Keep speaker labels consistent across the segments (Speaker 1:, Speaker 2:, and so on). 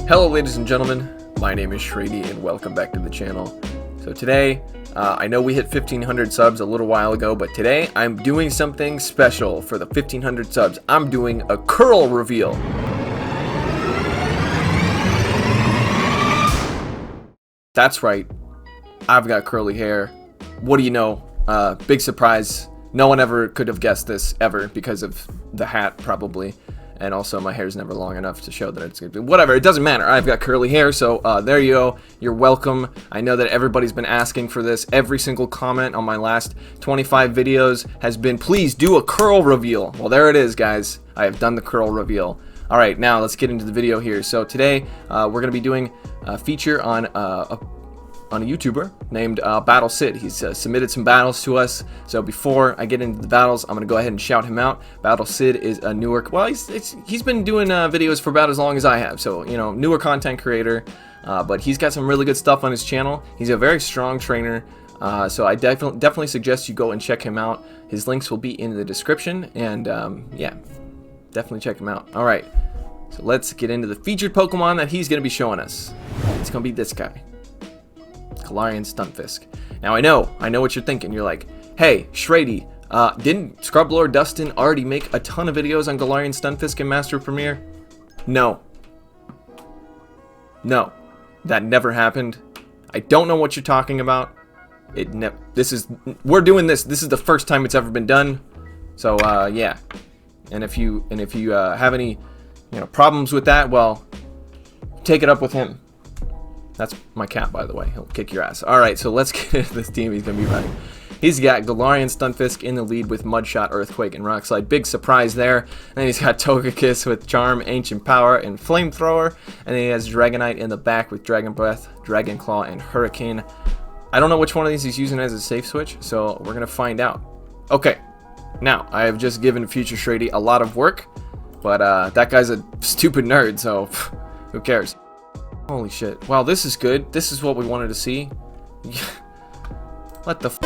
Speaker 1: Hello ladies and gentlemen, my name is shraydee and welcome back to the channel. So today, I know we hit 1500 subs a little while ago, but today I'm doing something special for the 1500 subs. I'm doing a curl reveal. That's right, I've got curly hair. What do you know? Big surprise. No one ever could have guessed this ever because of the hat probably. And also my hair's never long enough to show that it's gonna be whatever, it doesn't matter. I've got curly hair, so there you go. You're welcome. I know that everybody's been asking for this. Every single comment on my last 25 videos has been, please do a curl reveal. Well, there it is, guys. I have done the curl reveal. Alright, now let's get into the video here. So today, we're gonna be doing a feature on a YouTuber named Battle Sid. He's submitted some battles to us. So before I get into the battles, I'm gonna go ahead and shout him out. Battle Sid is a newer, well, he's been doing videos for about as long as I have. So you know, newer content creator, but he's got some really good stuff on his channel. He's a very strong trainer. So I definitely suggest you go and check him out. His links will be in the description, and yeah, definitely check him out. All right, so let's get into the featured Pokemon that he's gonna be showing us. It's gonna be this guy. Galarian Stunfisk. Now I know what you're thinking. You're like, hey, shraydee, didn't Scrublord Dustin already make a ton of videos on Galarian Stunfisk in Master Premiere? No, that never happened. I don't know what you're talking about. We're doing this. This is the first time it's ever been done. So yeah, and if you have any problems with that, well, take it up with him. That's my cat, by the way. He'll kick your ass. Alright, so let's get into this team he's going to be running. He's got Galarian Stunfisk in the lead with Mudshot, Earthquake, and Rock Slide. Big surprise there. And then he's got Togekiss with Charm, Ancient Power, and Flamethrower. And then he has Dragonite in the back with Dragon Breath, Dragon Claw, and Hurricane. I don't know which one of these he's using as a safe switch, so we're going to find out. Okay, now, I have just given Future shraydee a lot of work, but that guy's a stupid nerd, so who cares? Holy shit. Wow, this is good. This is what we wanted to see. What the f?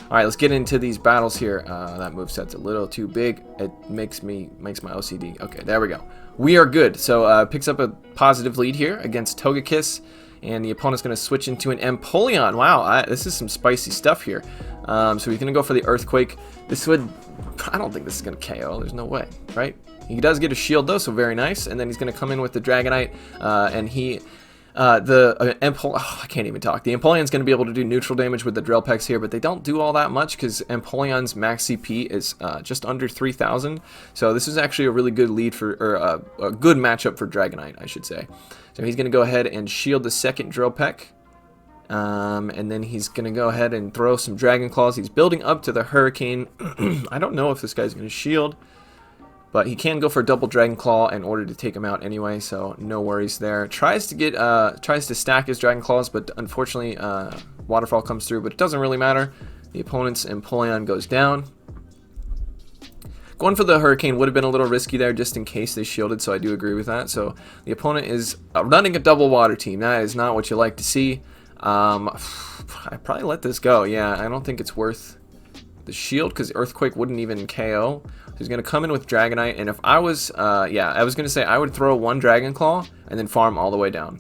Speaker 1: Alright, let's get into these battles here. That moveset's a little too big. It makes my OCD. Okay, there we go. We are good. So, picks up a positive lead here against Togekiss. And the opponent's going to switch into an Empoleon. Wow, this is some spicy stuff here. So he's going to go for the Earthquake. I don't think this is going to KO. There's no way, right? He does get a shield though, so very nice. And then he's going to come in with the Dragonite, and I can't even talk. The Empoleon's going to be able to do neutral damage with the Drill Pecks here, but they don't do all that much because Empoleon's max CP is just under 3,000. So this is actually a really good lead or a good matchup for Dragonite, I should say. So he's going to go ahead and shield the second Drill Peck. And then he's going to go ahead and throw some Dragon Claws. He's building up to the Hurricane. I don't know if this guy's going to shield, but he can go for a double Dragon Claw in order to take him out anyway, so no worries there. Tries to stack his Dragon Claws, but unfortunately Waterfall comes through, but it doesn't really matter. The opponent's Empoleon goes down. Going for the Hurricane would have been a little risky there just in case they shielded, so I do agree with that. So the opponent is running a double Water Team. That is not what you like to see. I'd probably let this go. Yeah, I don't think it's worth the shield because Earthquake wouldn't even KO. So he's going to come in with Dragonite, and if I was, yeah, I was going to say I would throw one Dragon Claw and then farm all the way down.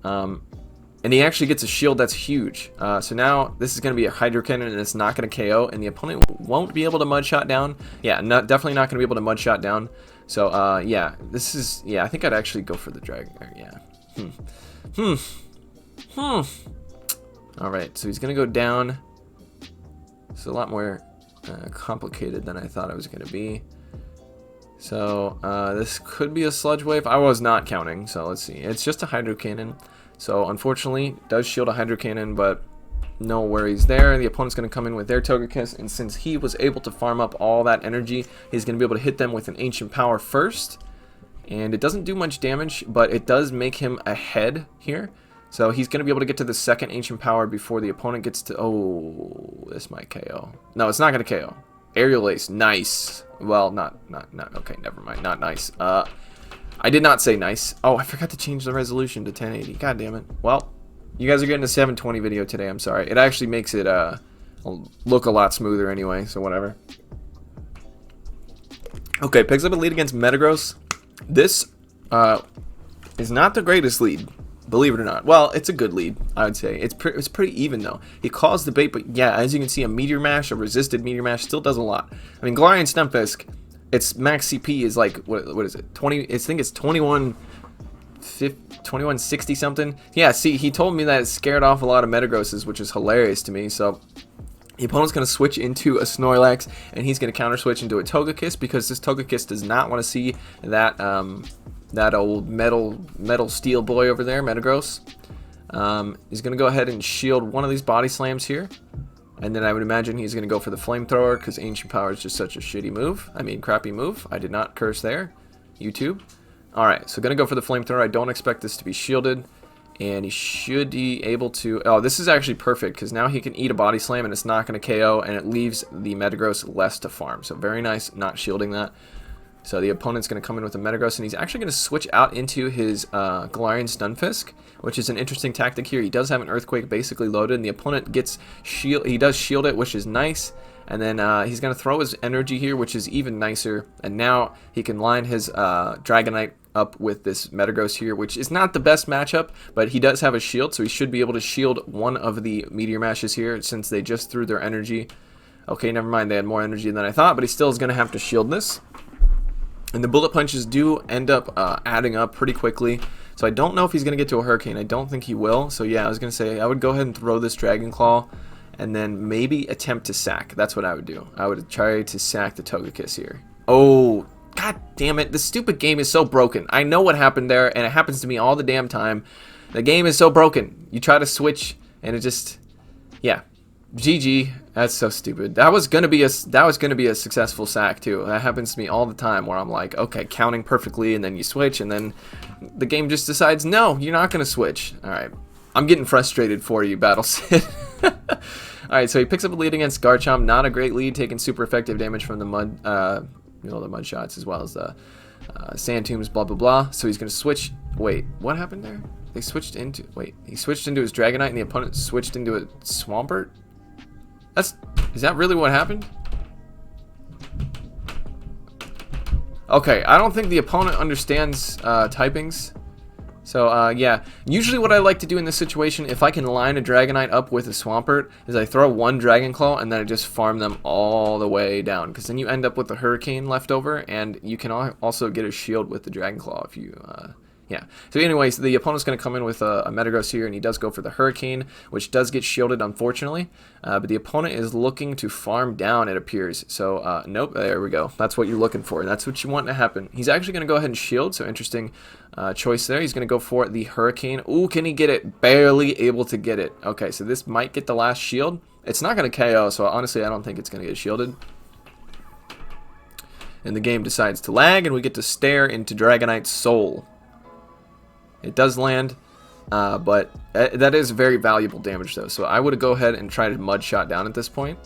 Speaker 1: And he actually gets a shield that's huge. So now this is going to be a Hydro Cannon, and it's not going to KO, and the opponent won't be able to Mudshot down. Yeah, definitely not going to be able to Mudshot down. So, yeah, I think I'd actually go for the Dragon. Yeah. Alright, so he's going to go down. It's a lot more complicated than I thought it was going to be. So this could be a Sludge Wave. I was not counting, so let's see. It's just a Hydro Cannon. So unfortunately, it does shield a Hydro Cannon, but no worries there. The opponent's going to come in with their Togekiss, and since he was able to farm up all that energy, he's going to be able to hit them with an Ancient Power first. And it doesn't do much damage, but it does make him ahead here. So he's going to be able to get to the second Ancient Power before the opponent gets to... Oh, this might KO. No, it's not going to KO. Aerial Ace, nice. Well, not, okay, never mind, not nice. I did not say nice. Oh, I forgot to change the resolution to 1080. God damn it. Well, you guys are getting a 720 video today, I'm sorry. It actually makes it look a lot smoother anyway, so whatever. Okay, picks up a lead against Metagross. This is not the greatest lead, believe it or not. Well, it's a good lead, I would say. It's pretty even, though. He calls the bait, but yeah, as you can see, a Meteor Mash, a resisted Meteor Mash, still does a lot. I mean, Galarian Stunfisk, its max CP is like, what is it, 20, I think it's 2160 something. Yeah, see, he told me that it scared off a lot of Metagrosses, which is hilarious to me, so... The opponent's going to switch into a Snorlax, and he's going to counter switch into a Togekiss, because this Togekiss does not want to see that that old metal steel boy over there, Metagross. He's going to go ahead and shield one of these body slams here, and then I would imagine he's going to go for the flamethrower, because Ancient Power is just such a shitty move. I mean, crappy move. I did not curse there, YouTube. Alright, so going to go for the flamethrower. I don't expect this to be shielded. And he should be able to... Oh, this is actually perfect, because now he can eat a body slam and it's not going to KO, and it leaves the Metagross less to farm. So very nice not shielding that. So the opponent's going to come in with a Metagross, and he's actually going to switch out into his Galarian Stunfisk, which is an interesting tactic here. He does have an Earthquake basically loaded, and the opponent gets shield. He does shield it, which is nice. And then he's going to throw his energy here, which is even nicer. And now he can line his Dragonite up with this Metagross here, which is not the best matchup, but he does have a shield, so he should be able to shield one of the Meteor Mashes here, since they just threw their energy. Okay, never mind, they had more energy than I thought, but he still is going to have to shield this. And the bullet punches do end up adding up pretty quickly, so I don't know if he's going to get to a Hurricane. I don't think he will, so yeah, I was going to say I would go ahead and throw this Dragon Claw, and then maybe attempt to sack. That's what I would do. I would try to sack the Togekiss here. Oh, god damn it. This stupid game is so broken. I know what happened there, and it happens to me all the damn time. The game is so broken. You try to switch, and it just... Yeah. GG. That's so stupid. That was gonna be a successful sack, too. That happens to me all the time, where I'm like, okay, counting perfectly, and then you switch, and then the game just decides, no, you're not gonna switch. Alright. I'm getting frustrated for you, Battle Sid. Alright, so he picks up a lead against Garchomp. Not a great lead, taking super effective damage from the mud, the mud shots, as well as the sand tombs, blah, blah, blah. So he's going to switch. Wait, what happened there? They switched into... Wait, he switched into his Dragonite, and the opponent switched into a Swampert? Is that really what happened? Okay, I don't think the opponent understands typings. So, yeah. Usually what I like to do in this situation, if I can line a Dragonite up with a Swampert, is I throw one Dragon Claw, and then I just farm them all the way down. Because then you end up with a Hurricane left over, and you can also get a shield with the Dragon Claw if you... Yeah. So anyways, the opponent's going to come in with a Metagross here, and he does go for the Hurricane, which does get shielded, unfortunately. But the opponent is looking to farm down, it appears. So, nope, there we go. That's what you're looking for. That's what you want to happen. He's actually going to go ahead and shield, so interesting choice there. He's going to go for the Hurricane. Ooh, can he get it? Barely able to get it. Okay, so this might get the last shield. It's not going to KO, so honestly, I don't think it's going to get shielded. And the game decides to lag, and we get to stare into Dragonite's soul. It does land, but that is very valuable damage, though. So I would go ahead and try to Mud Shot down at this point.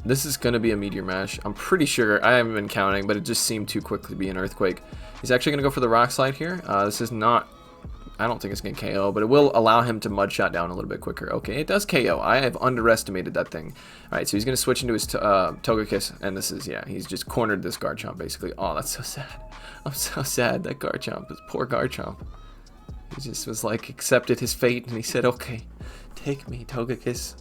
Speaker 1: This is going to be a Meteor Mash. I'm pretty sure. I haven't been counting, but it just seemed too quick to be an Earthquake. He's actually going to go for the Rock Slide here. This is not... I don't think it's going to KO, but it will allow him to Mud Shot down a little bit quicker. Okay, it does KO. I have underestimated that thing. Alright, so he's going to switch into his Togekiss, and this is, yeah, he's just cornered this Garchomp, basically. Oh, that's so sad. I'm so sad, that Garchomp, this poor Garchomp. He just was like, accepted his fate, and he said, okay, take me, Togekiss.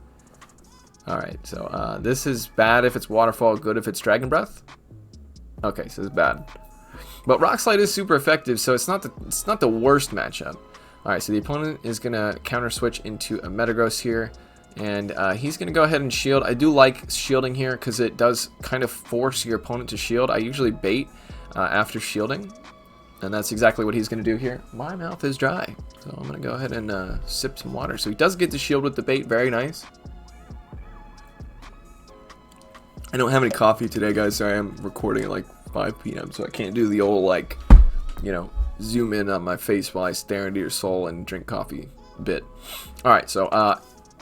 Speaker 1: Alright, so this is bad if it's Waterfall, good if it's Dragon Breath. Okay, so it's bad. But Rock Slide is super effective, so it's not the worst matchup. Alright, so the opponent is going to counter switch into a Metagross here. And he's going to go ahead and shield. I do like shielding here because it does kind of force your opponent to shield. I usually bait after shielding. And that's exactly what he's going to do here. My mouth is dry, so I'm going to go ahead and sip some water. So he does get to shield with the bait. Very nice. I don't have any coffee today, guys. Sorry, I'm recording at like 5 p.m. so I can't do the old, like, you know, zoom in on my face while I stare into your soul and drink coffee bit. Alright, so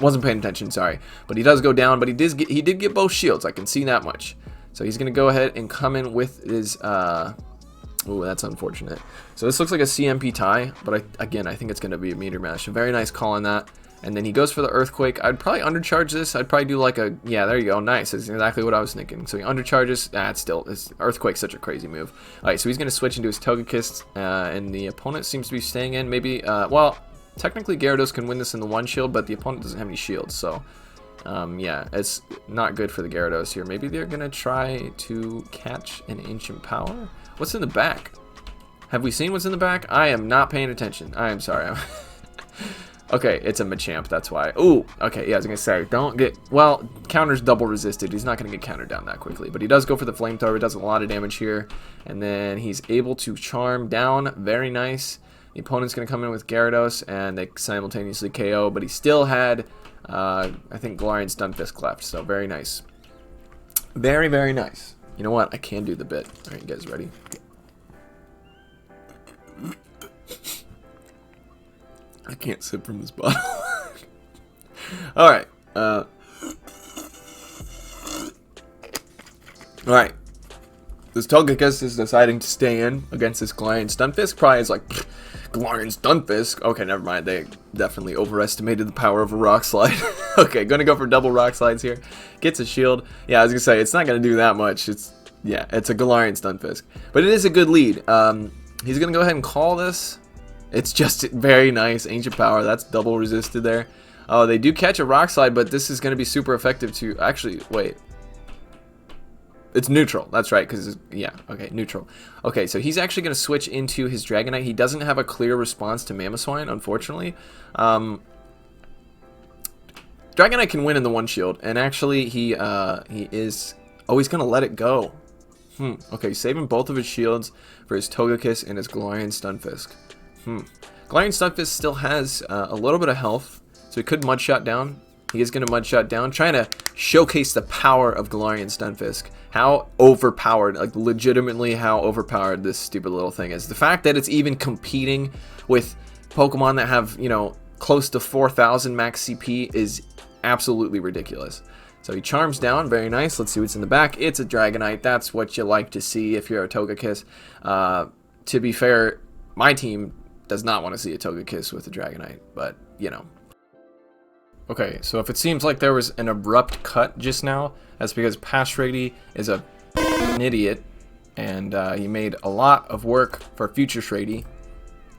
Speaker 1: wasn't paying attention, sorry. But he does go down, but he did get both shields. I can see that much. So he's going to go ahead and come in with his... Ooh, that's unfortunate. So this looks like a CMP tie, but again, I think it's going to be a Meteor Mash. A very nice call on that. And then he goes for the Earthquake. I'd probably undercharge this. I'd probably do like a... Yeah, there you go. Nice. That's exactly what I was thinking. So he undercharges. It's Earthquake's such a crazy move. Alright, so he's going to switch into his Togekiss. And the opponent seems to be staying in. Maybe... well, technically Gyarados can win this in the one shield, but the opponent doesn't have any shields. So, yeah, it's not good for the Gyarados here. Maybe they're going to try to catch an Ancient Power. What's in the back? Have we seen what's in the back? I am not paying attention. I am sorry. Okay, it's a Machamp, that's why. Ooh, okay, yeah, I was going to say, don't get... Well, counter's double resisted. He's not going to get countered down that quickly. But he does go for the Flamethrower. It does a lot of damage here. And then he's able to Charm down. Very nice. The opponent's going to come in with Gyarados, and they simultaneously KO. But he still had, I think, Galarian Stunfisk left. So, very nice. Very, very nice. You know what? I can do the bit. All right, you guys ready? I can't sip from this bottle. Alright. Alright. This Togekiss is deciding to stay in against this Galarian Stunfisk. Probably is like, Galarian Stunfisk? Okay, never mind. They definitely overestimated the power of a Rock Slide. Okay, gonna go for double Rock Slides here. Gets a shield. Yeah, I was gonna say, it's not gonna do that much. Yeah, it's a Galarian Stunfisk. But it is a good lead. He's gonna go ahead and call this. It's just very nice. Ancient Power, that's double resisted there. Oh, they do catch a Rock Slide, but this is going to be super effective to... Actually, wait. It's neutral. That's right, because... Yeah, okay, neutral. Okay, so he's actually going to switch into his Dragonite. He doesn't have a clear response to Mamoswine, unfortunately. Dragonite can win in the one shield, and actually he is... Oh, he's going to let it go. Okay, saving both of his shields for his Togekiss and his Galarian Stunfisk. Galarian Stunfisk still has a little bit of health, so he could Mudshot down. He is going to Mudshot down, trying to showcase the power of Galarian Stunfisk. How overpowered, like legitimately how overpowered this stupid little thing is. The fact that it's even competing with Pokemon that have, you know, close to 4,000 max CP is absolutely ridiculous. So he charms down, very nice. Let's see what's in the back. It's a Dragonite. That's what you like to see if you're a Togekiss. To be fair, my team does not want to see a Togekiss with a Dragonite, but, you know. Okay, so if it seems like there was an abrupt cut just now, that's because shraydee is an idiot, and he made a lot of work for future shraydee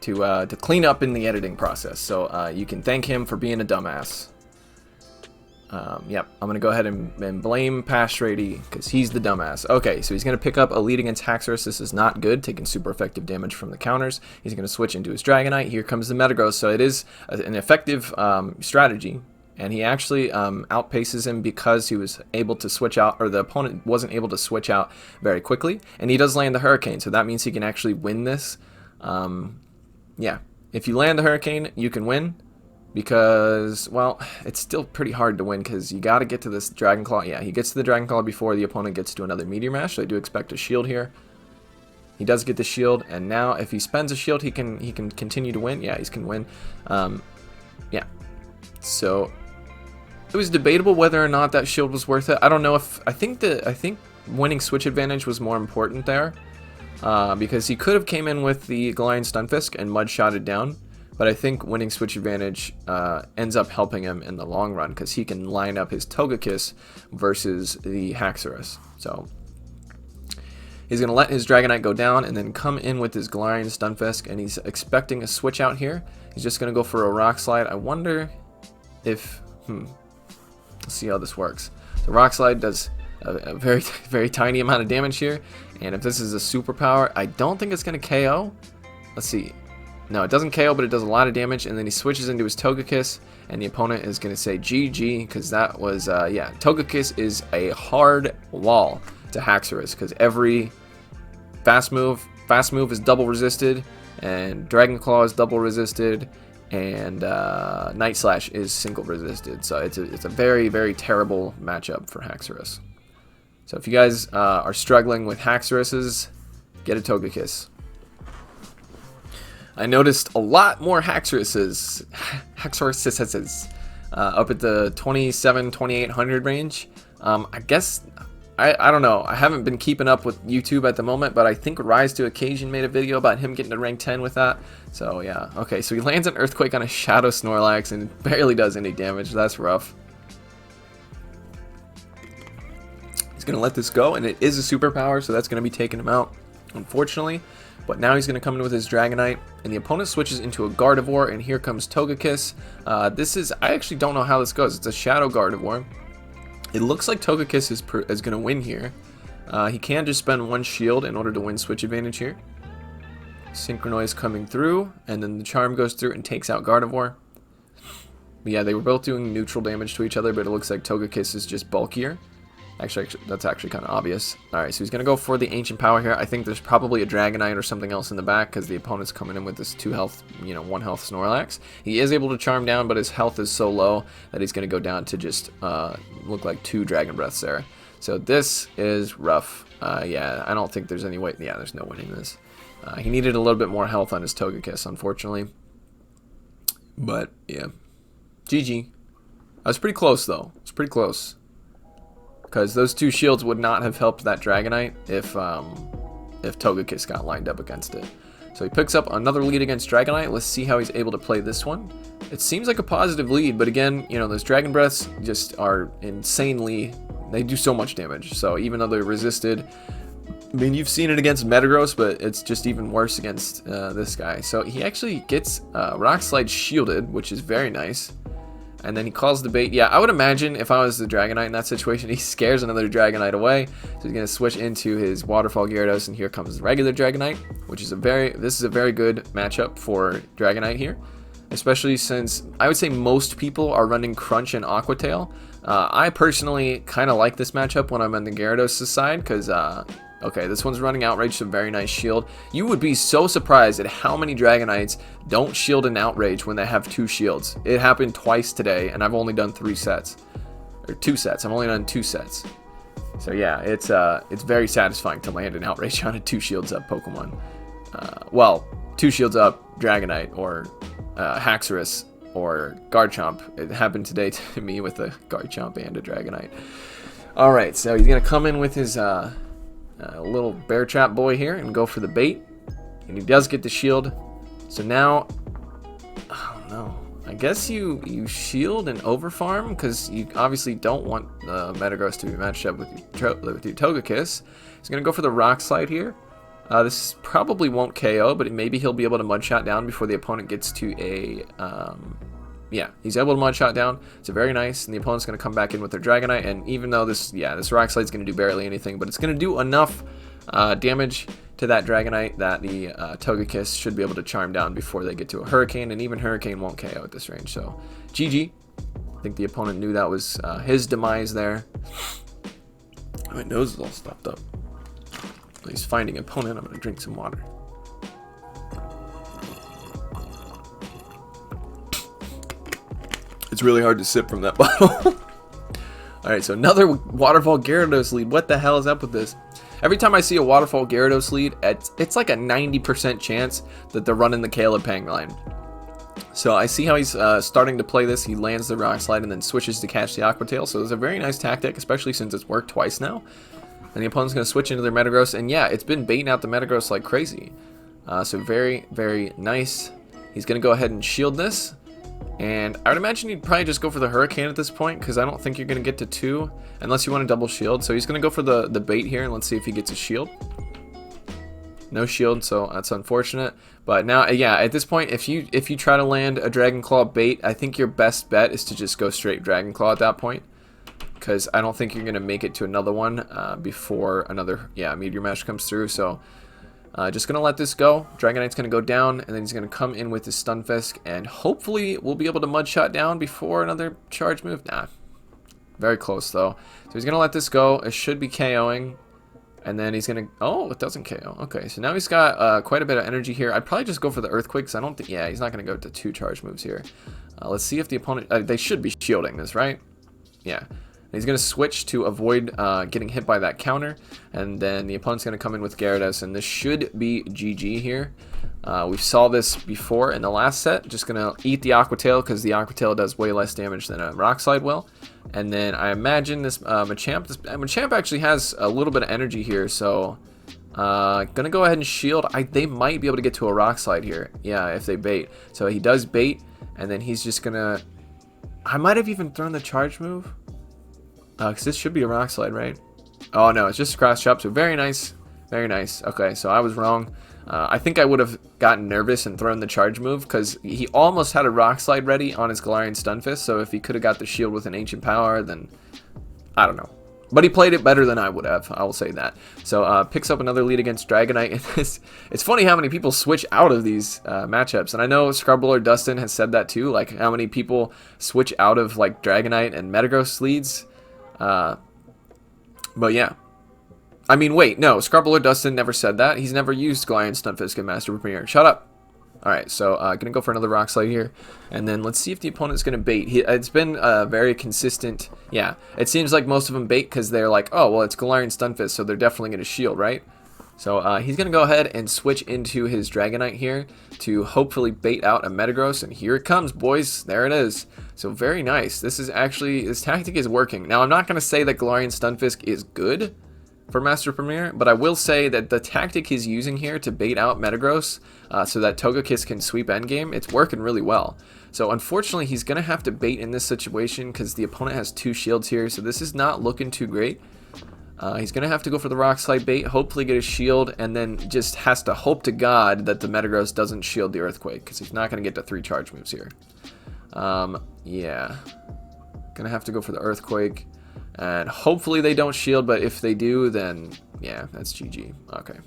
Speaker 1: to clean up in the editing process. So you can thank him for being a dumbass. Yep, I'm going to go ahead and blame shraydee because he's the dumbass. Okay, so he's going to pick up a lead against Haxorus. This is not good, taking super effective damage from the counters. He's going to switch into his Dragonite. Here comes the Metagross, so it is an effective strategy. And he actually outpaces him because he was able to switch out, or the opponent wasn't able to switch out very quickly. And he does land the Hurricane, so that means he can actually win this. Yeah, if you land the Hurricane, you can win. Because, well, it's still pretty hard to win because you got to get to this Dragon Claw. Yeah, he gets to the Dragon Claw before the opponent gets to another Meteor Mash, so I do expect a shield here. He does get the shield, and now if he spends a shield, he can continue to win. Yeah, he can win. Yeah, so it was debatable whether or not that shield was worth it. I don't know if I think winning switch advantage was more important there because he could have came in with the Galarian Stunfisk and Mudshotted down. But I think winning switch advantage ends up helping him in the long run because he can line up his Togekiss versus the Haxorus. So he's going to let his Dragonite go down and then come in with his Galarian Stunfisk, and he's expecting a switch out here. He's just going to go for a Rock Slide. I wonder if... Let's see how this works. The Rock Slide does a very, very tiny amount of damage here, and if this is a superpower, I don't think it's going to KO. Let's see. No, it doesn't KO, but it does a lot of damage, and then he switches into his Togekiss, and the opponent is going to say GG, because that was, yeah, Togekiss is a hard wall to Haxorus, because every fast move is double resisted, and Dragon Claw is double resisted, and Night Slash is single resisted, so it's a very, very terrible matchup for Haxorus. So if you guys are struggling with Haxoruses, get a Togekiss. I noticed a lot more Haxoruses up at the 27, 2800 range. I guess I don't know. I haven't been keeping up with YouTube at the moment, but I think Rise to Occasion made a video about him getting to rank 10 with that. So yeah, okay, so he lands an Earthquake on a Shadow Snorlax and barely does any damage. That's rough. He's going to let this go, and it is a superpower, so that's going to be taking him out, unfortunately. But now he's going to come in with his Dragonite, and the opponent switches into a Gardevoir, and here comes Togekiss. I actually don't know how this goes. It's a Shadow Gardevoir. It looks like Togekiss is going to win here. He can just spend one shield in order to win switch advantage here. Synchronoise coming through, and then the Charm goes through and takes out Gardevoir. But yeah, they were both doing neutral damage to each other, but it looks like Togekiss is just bulkier. Actually, that's actually kind of obvious. Alright, so he's going to go for the Ancient Power here. I think there's probably a Dragonite or something else in the back because the opponent's coming in with this 2 health, 1 health Snorlax. He is able to Charm down, but his health is so low that he's going to go down to just look like 2 Dragon Breaths there. So this is rough. Yeah, I don't think there's any way. Yeah, there's no winning this. He needed a little bit more health on his Togekiss, unfortunately. But, yeah. GG. I was pretty close, though. It's pretty close. Because those 2 shields would not have helped that Dragonite if Togekiss got lined up against it. So he picks up another lead against Dragonite. Let's see how he's able to play this one. It seems like a positive lead, but again, those Dragon Breaths just are insanely... They do so much damage. So even though they're resisted... I mean, you've seen it against Metagross, but it's just even worse against this guy. So he actually gets Rock Slide shielded, which is very nice. And then he calls the bait. Yeah, I would imagine if I was the Dragonite in that situation, he scares another Dragonite away. So he's going to switch into his Waterfall Gyarados, and here comes the regular Dragonite, which is this is a very good matchup for Dragonite here. Especially since I would say most people are running Crunch and Aqua Tail. I personally kind of like this matchup when I'm on the Gyarados' side because... okay, this one's running Outrage, so very nice shield. You would be so surprised at how many Dragonites don't shield an Outrage when they have 2 shields. It happened twice today, and I've only done 3 sets. Or 2 sets. I've only done 2 sets. So yeah, it's very satisfying to land an Outrage on a 2 shields up Pokemon. Well, 2 shields up Dragonite, or Haxorus, or Garchomp. It happened today to me with a Garchomp and a Dragonite. Alright, so he's going to come in with his... little bear trap boy here and go for the bait, and he does get the shield. So now, oh no, I guess you shield and overfarm because you obviously don't want Metagross to be matched up with your Togekiss. He's gonna go for the Rock Slide here. This probably won't KO, but maybe he'll be able to Mudshot down before the opponent gets to a yeah, he's able to Mudshot down. It's very nice, and the opponent's going to come back in with their Dragonite, and even though this Rock Slide's going to do barely anything, but it's going to do enough damage to that Dragonite that the Togekiss should be able to Charm down before they get to a Hurricane, and even Hurricane won't KO at this range, so GG. I think the opponent knew that was his demise there. My nose is all stuffed up. He's finding an opponent. I'm going to drink some water. It's really hard to sip from that bottle. Alright, so another Waterfall Gyarados lead. What the hell is up with this? Every time I see a Waterfall Gyarados lead, it's like a 90% chance that they're running the Calipang line. So I see how he's starting to play this. He lands the Rock Slide and then switches to catch the Aqua Tail. So it's a very nice tactic, especially since it's worked twice now. And the opponent's going to switch into their Metagross. And yeah, it's been baiting out the Metagross like crazy. So very, very nice. He's going to go ahead and shield this. And I would imagine you'd probably just go for the Hurricane at this point, because I don't think you're going to get to 2 unless you want to double shield. So he's going to go for the bait here, and let's see if he gets a shield. No shield, so that's unfortunate. But now, yeah, at this point, if you try to land a Dragon Claw bait, I think your best bet is to just go straight Dragon Claw at that point, because I don't think you're going to make it to another one before another, Meteor Mash comes through. So just going to let this go. Dragonite's going to go down, and then he's going to come in with his Stunfisk, and hopefully we'll be able to Mudshot down before another charge move. Nah, very close though. So he's going to let this go. It should be KOing, and then he's going to... Oh, it doesn't KO. Okay, so now he's got quite a bit of energy here. I'd probably just go for the Earthquake, because I don't think... Yeah, he's not going to go to 2 charge moves here. Let's see if the opponent... they should be shielding this, right? Yeah. He's going to switch to avoid getting hit by that counter, and then the opponent's going to come in with Gyarados, and this should be GG here. We saw this before in the last set. Just going to eat the Aqua Tail, because the Aqua Tail does way less damage than a Rock Slide will. And then I imagine this Machamp actually has a little bit of energy here, so gonna go ahead and shield. They might be able to get to a Rock Slide here. Yeah, if they bait. So he does bait, and then he's just gonna... I might have even thrown the charge move. Because this should be a Rock Slide, right? Oh, no, it's just Cross Chop, so very nice. Very nice. Okay, so I was wrong. I think I would have gotten nervous and thrown the charge move because he almost had a Rock Slide ready on his Galarian Stunfisk, so if he could have got the shield with an Ancient Power, then I don't know. But he played it better than I would have, I will say that. So picks up another lead against Dragonite. It's funny how many people switch out of these matchups, and I know Scrubble Dustin has said that too, like how many people switch out of like Dragonite and Metagross leads. But yeah. I mean, wait, no, Scrubble Dustin never said that. He's never used Galarian Stunfisk in Master Premier. Shut up. Alright, so gonna go for another Rock Slide here. And then let's see if the opponent's gonna bait. It's been very consistent. Yeah, it seems like most of them bait because they're like, oh, well, it's Galarian Stunfisk, so they're definitely gonna shield, right? So he's gonna go ahead and switch into his Dragonite here to hopefully bait out a Metagross. And here it comes, boys. There it is. So very nice. This tactic is working. Now, I'm not gonna say that Galarian Stunfisk is good for Master Premier, but I will say that the tactic he's using here to bait out Metagross so that Togekiss can sweep endgame, it's working really well. So unfortunately, he's going to have to bait in this situation because the opponent has 2 shields here, so this is not looking too great. He's going to have to go for the Rock Slide bait, hopefully get a shield, and then just has to hope to God that the Metagross doesn't shield the Earthquake because he's not going to get to 3 charge moves here. Yeah. Going to have to go for the Earthquake. And hopefully they don't shield, but if they do, then yeah, that's GG. Okay.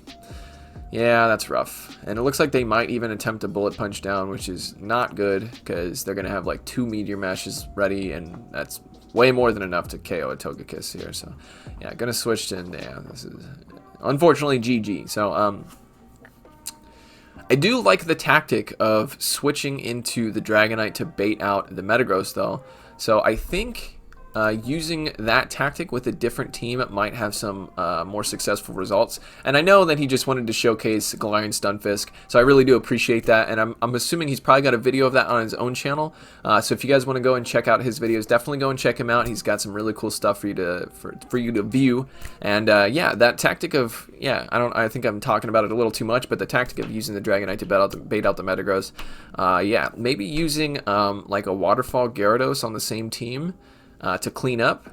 Speaker 1: Yeah, that's rough. And it looks like they might even attempt a Bullet Punch down, which is not good because they're going to have like 2 Meteor Mashes ready, and that's way more than enough to KO a Togekiss here. So yeah, going to switch to, yeah, this is unfortunately GG. So I do like the tactic of switching into the Dragonite to bait out the Metagross though. So I think using that tactic with a different team might have some more successful results. And I know that he just wanted to showcase Galarian Stunfisk, so I really do appreciate that. And I'm assuming he's probably got a video of that on his own channel. So if you guys want to go and check out his videos, definitely go and check him out. He's got some really cool stuff for you to view. And yeah, that tactic of, yeah, I think I'm talking about it a little too much, but the tactic of using the Dragonite to bait out the Metagross, yeah, maybe using like a Waterfall Gyarados on the same team to clean up,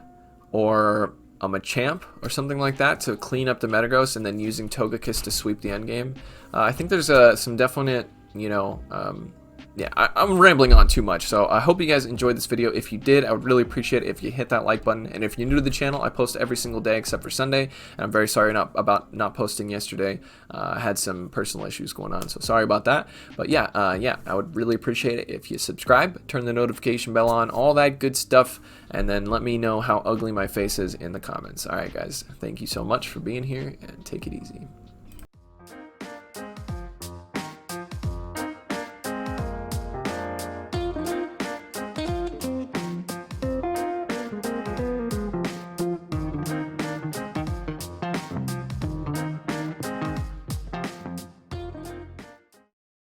Speaker 1: or a Machamp or something like that to clean up the Metagross, and then using Togekiss to sweep the endgame. I think there's some definite, you know, yeah, I'm rambling on too much, so I hope you guys enjoyed this video. If you did, I would really appreciate it if you hit that like button, and if you're new to the channel, I post every single day except for Sunday, and I'm very sorry about not posting yesterday. I had some personal issues going on, so sorry about that. But yeah, yeah, I would really appreciate it if you subscribe, turn the notification bell on, all that good stuff, and then let me know how ugly my face is in the comments. Alright guys, thank you so much for being here, and take it easy.